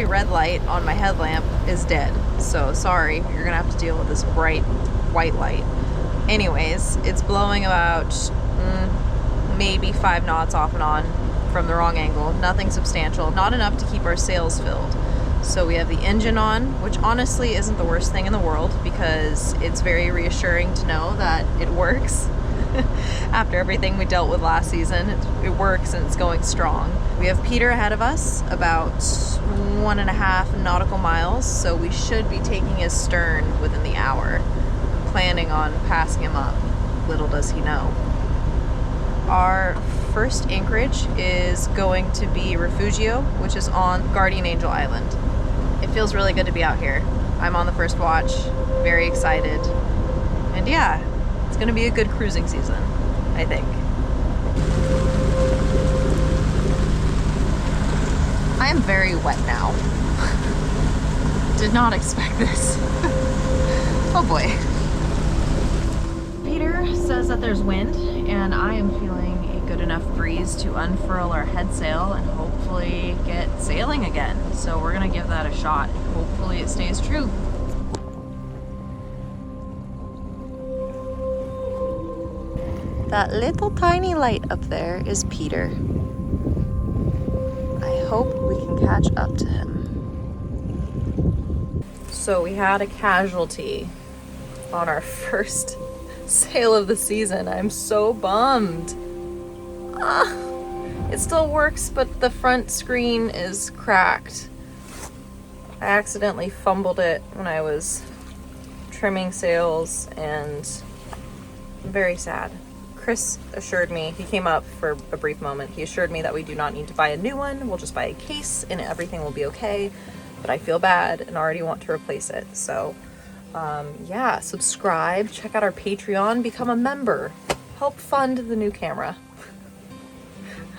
primary red light on my headlamp is dead. So sorry, you're gonna have to deal with this bright white light. Anyways, it's blowing about maybe 5 knots off and on from the wrong angle. Nothing substantial, not enough to keep our sails filled. So we have the engine on, which honestly isn't the worst thing in the world because it's very reassuring to know that it works. After everything we dealt with last season, it works and it's going strong. We have Peter ahead of us, about 1.5 nautical miles, so we should be taking his stern within the hour. I'm planning on passing him up, little does he know. Our first anchorage is going to be Refugio, which is on Guardian Angel Island. It feels really good to be out here. I'm on the first watch, very excited. And yeah, it's gonna be a good cruising season, I think. I am very wet now. Did not expect this. Oh boy. Peter says that there's wind, and I am feeling a good enough breeze to unfurl our head sail and hopefully get sailing again. So we're gonna give that a shot. Hopefully it stays true. That little tiny light up there is Peter. I hope we can catch up to him. So we had a casualty on our first sail of the season. I'm so bummed. It still works, but the front screen is cracked. I accidentally fumbled it when I was trimming sails, and I'm very sad. Chris assured me, he came up for a brief moment, he assured me that we do not need to buy a new one, we'll just buy a case and everything will be okay, but I feel bad and already want to replace it. So yeah, subscribe, check out our Patreon, become a member, help fund the new camera.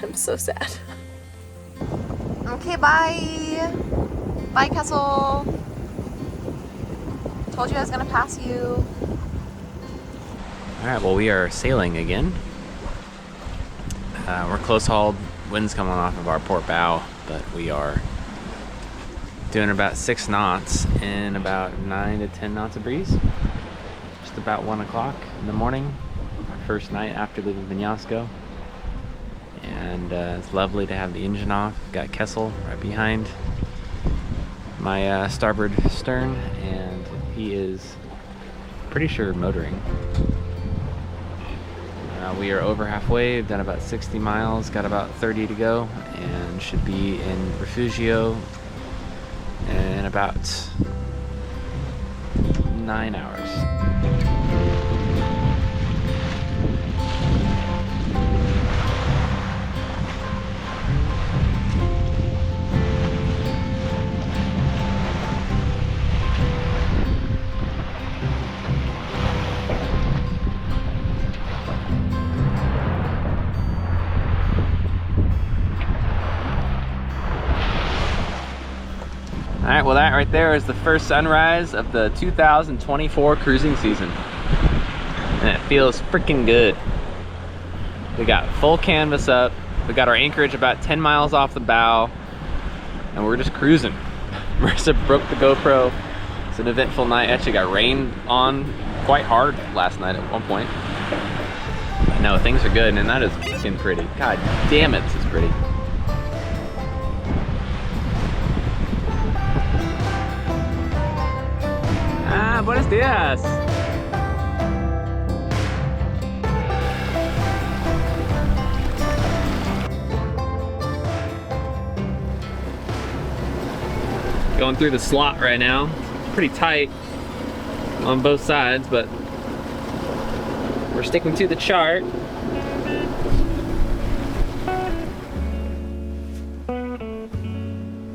I'm so sad. Okay, bye. Bye, Kessel. Told you I was gonna pass you. All right, well, we are sailing again. We're close hauled, wind's coming off of our port bow, but we are doing about 6 knots in about 9 to 10 knots of breeze. Just about 1 o'clock in the morning, our first night after leaving Peñasco. And it's lovely to have the engine off. Got Kessel right behind my starboard stern, and he is pretty sure motoring. We are over halfway, we've done about 60 miles, got about 30 to go, and should be in Refugio in about 9 hours. Alright, well that right there is the first sunrise of the 2024 cruising season. And it feels freaking good. We got full canvas up, we got our anchorage about 10 miles off the bow, and we're just cruising. Marissa broke the GoPro. It's an eventful night. Actually got rained on quite hard last night at one point. But no, things are good, and that is freaking pretty. God damn it, this is pretty. Ah, buenos dias. Going through the slot right now. Pretty tight on both sides, but we're sticking to the chart.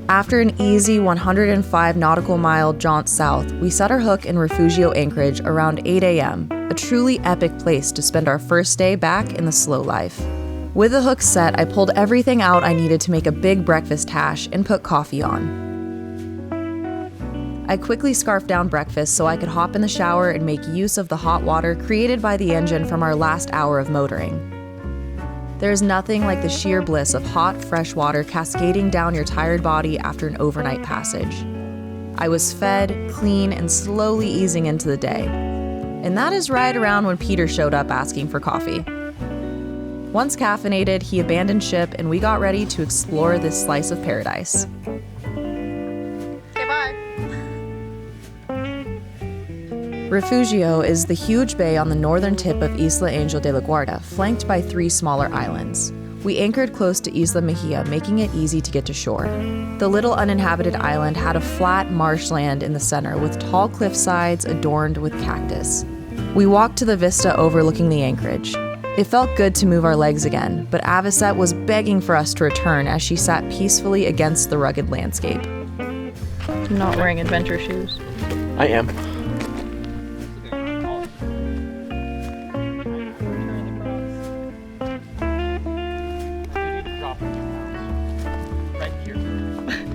After an easy 105 nautical mile jaunt south, we set our hook in Refugio Anchorage around 8 a.m., a truly epic place to spend our first day back in the slow life. With the hook set, I pulled everything out I needed to make a big breakfast hash and put coffee on. I quickly scarfed down breakfast so I could hop in the shower and make use of the hot water created by the engine from our last hour of motoring. There's nothing like the sheer bliss of hot, fresh water cascading down your tired body after an overnight passage. I was fed, clean, and slowly easing into the day. And that is right around when Peter showed up asking for coffee. Once caffeinated, he abandoned ship and we got ready to explore this slice of paradise. Okay, bye. Refugio is the huge bay on the northern tip of Isla Ángel de la Guarda, flanked by 3 smaller islands. We anchored close to Isla Mejia, making it easy to get to shore. The little uninhabited island had a flat marshland in the center with tall cliff sides adorned with cactus. We walked to the vista overlooking the anchorage. It felt good to move our legs again, but Avocet was begging for us to return as she sat peacefully against the rugged landscape. I'm not wearing adventure shoes. I am.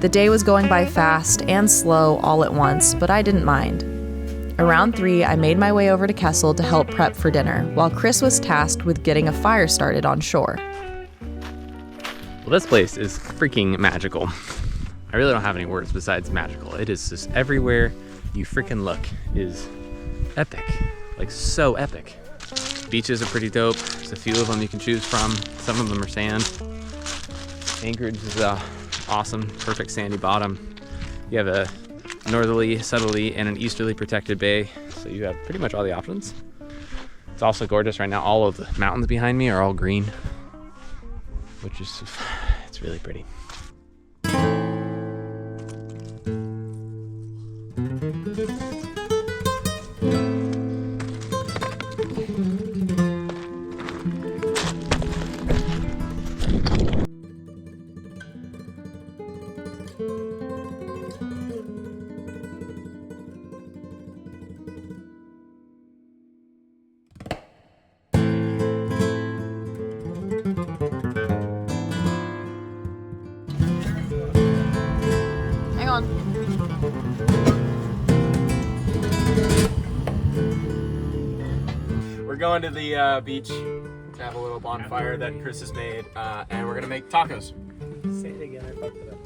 The day was going by fast and slow all at once, but I didn't mind. Around 3, I made my way over to Kessel to help prep for dinner, while Chris was tasked with getting a fire started on shore. Well, this place is freaking magical. I really don't have any words besides magical. It is just everywhere you freaking look is epic. Like, so epic. Beaches are pretty dope. There's a few of them you can choose from. Some of them are sand. Anchorage is awesome, perfect sandy bottom. You have a northerly, southerly, and an easterly protected bay, so you have pretty much all the options. It's also gorgeous right now. All of the mountains behind me are all green, which is, it's really pretty. Hang on. We're going to the beach to have a little bonfire that Chris has made, and we're gonna make tacos. Say it again, I fucked it up.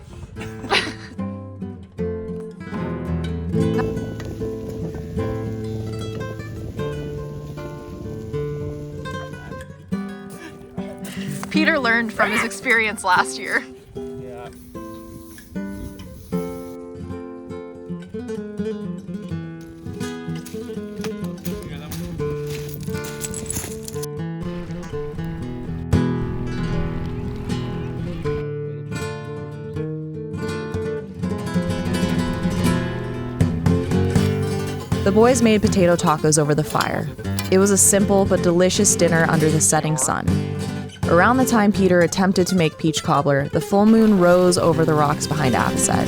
Peter learned from his experience last year. Yeah. The boys made potato tacos over the fire. It was a simple but delicious dinner under the setting sun. Around the time Peter attempted to make peach cobbler, the full moon rose over the rocks behind Avocet.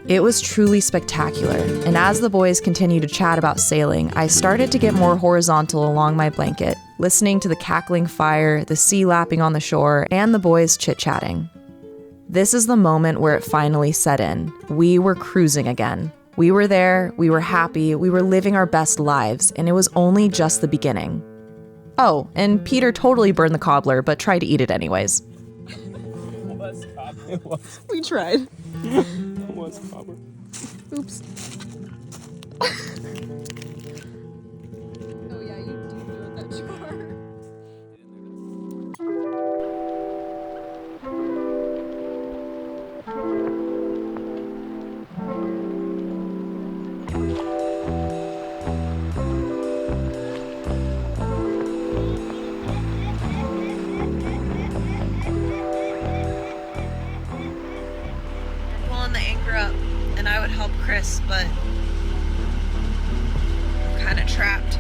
It was truly spectacular, and as the boys continued to chat about sailing, I started to get more horizontal along my blanket, listening to the cackling fire, the sea lapping on the shore, and the boys chit-chatting. This is the moment where it finally set in. We were cruising again. We were there, we were happy, we were living our best lives, and it was only just the beginning. Oh, and Peter totally burned the cobbler, but tried to eat it anyways. It was. We tried. It was cobbler. Oops. Oh yeah, you do know that jar. Pulling the anchor up, and I would help Chris, but I'm kind of trapped.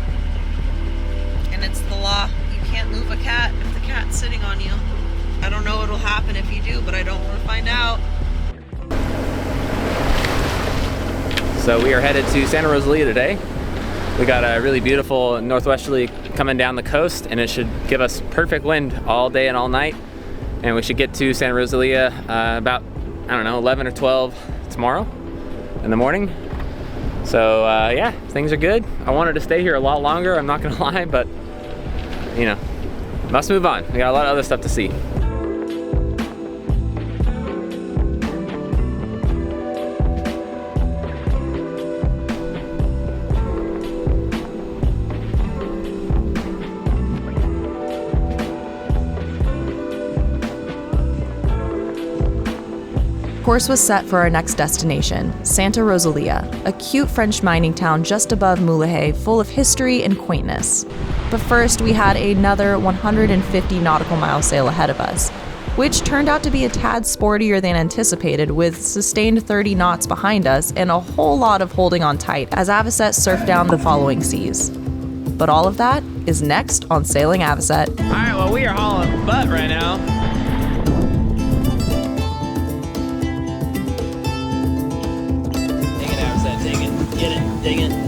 And it's the law. You can't move a cat if the cat's sitting on you. I don't know what'll happen if you do, but I don't want to find out. So we are headed to Santa Rosalia today. We got a really beautiful northwesterly coming down the coast, and it should give us perfect wind all day and all night. And we should get to Santa Rosalia about, I don't know, 11 or 12 tomorrow in the morning. So yeah, things are good. I wanted to stay here a lot longer, I'm not gonna lie, but you know, Let's move on. We got a lot of other stuff to see. Course was set for our next destination, Santa Rosalia, a cute French mining town just above Mulegé, full of history and quaintness. But first, we had another 150 nautical mile sail ahead of us, which turned out to be a tad sportier than anticipated, with sustained 30 knots behind us and a whole lot of holding on tight as Avocet surfed down the following seas. But all of that is next on Sailing Avocet. All right, well, we are hauling butt right now. Take it, Avocet, take it. Get it, dig it.